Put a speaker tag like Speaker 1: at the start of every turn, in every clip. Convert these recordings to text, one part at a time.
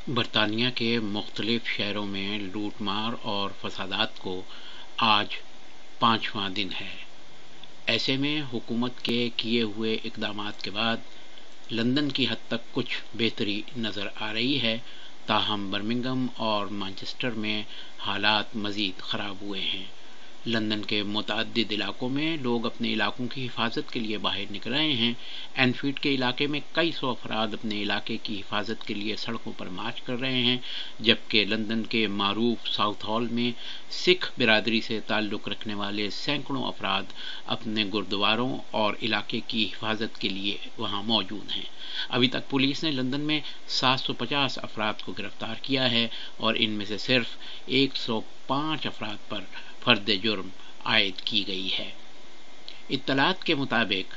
Speaker 1: برطانیہ کے مختلف شہروں میں لوٹ مار اور فسادات کو آج 5واں دن ہے۔ ایسے میں حکومت کے کیے ہوئے اقدامات کے بعد لندن کی حد تک کچھ بہتری نظر آ رہی ہے، تاہم برمنگھم اور مانچسٹر میں حالات مزید خراب ہوئے ہیں۔ لندن کے متعدد علاقوں میں لوگ اپنے علاقوں کی حفاظت کے لیے باہر نکل رہے ہیں۔ اینفیلڈ کے علاقے میں کئی سو افراد اپنے علاقے کی حفاظت کے لیے سڑکوں پر مارچ کر رہے ہیں، جبکہ لندن کے معروف ساؤتھ ہال میں سکھ برادری سے تعلق رکھنے والے سینکڑوں افراد اپنے گردواروں اور علاقے کی حفاظت کے لیے وہاں موجود ہیں۔ ابھی تک پولیس نے لندن میں 750 افراد کو گرفتار کیا ہے اور ان میں سے صرف 105 افراد پر فرد جرم عائد کی گئی ہے۔ اطلاعات کے مطابق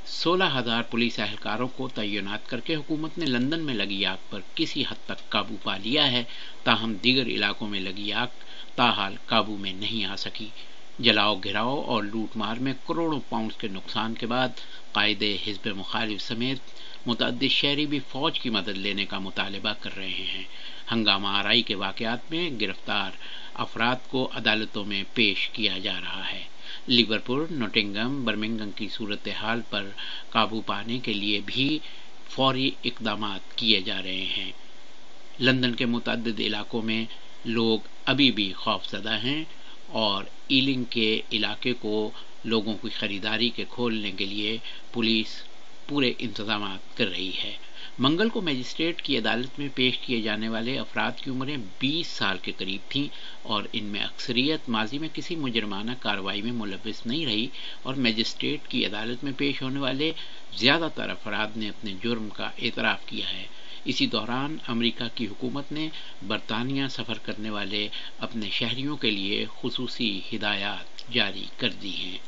Speaker 1: 16,000 پولیس اہلکاروں کو تعینات کر کے حکومت نے لندن میں لگی آگ پر کسی حد تک قابو پا لیا ہے، تاہم دیگر علاقوں میں لگی آگ تاحال قابو میں نہیں آ سکی۔ جلاؤ گھراؤ اور لوٹ مار میں کروڑوں پاؤنڈز کے نقصان کے بعد قائد حزب مخالف سمیت متعدد شہری بھی فوج کی مدد لینے کا مطالبہ کر رہے ہیں۔ ہنگامہ آرائی کے واقعات میں گرفتار افراد کو عدالتوں میں پیش کیا جا رہا ہے۔ لیورپول، نوٹنگھم، برمنگھم کی صورتحال پر قابو پانے کے لیے بھی فوری اقدامات کیے جا رہے ہیں۔ لندن کے متعدد علاقوں میں لوگ ابھی بھی خوف زدہ ہیں اور ایلنگ کے علاقے کو لوگوں کی خریداری کے کھولنے کے لیے پولیس پورے انتظامات کر رہی ہے۔ منگل کو مجسٹریٹ کی عدالت میں پیش کیے جانے والے افراد کی عمریں 20 سال کے قریب تھیں اور ان میں اکثریت ماضی میں کسی مجرمانہ کارروائی میں ملوث نہیں رہی، اور مجسٹریٹ کی عدالت میں پیش ہونے والے زیادہ تر افراد نے اپنے جرم کا اعتراف کیا ہے۔ اسی دوران امریکہ کی حکومت نے برطانیہ سفر کرنے والے اپنے شہریوں کے لیے خصوصی ہدایات جاری کر دی ہیں۔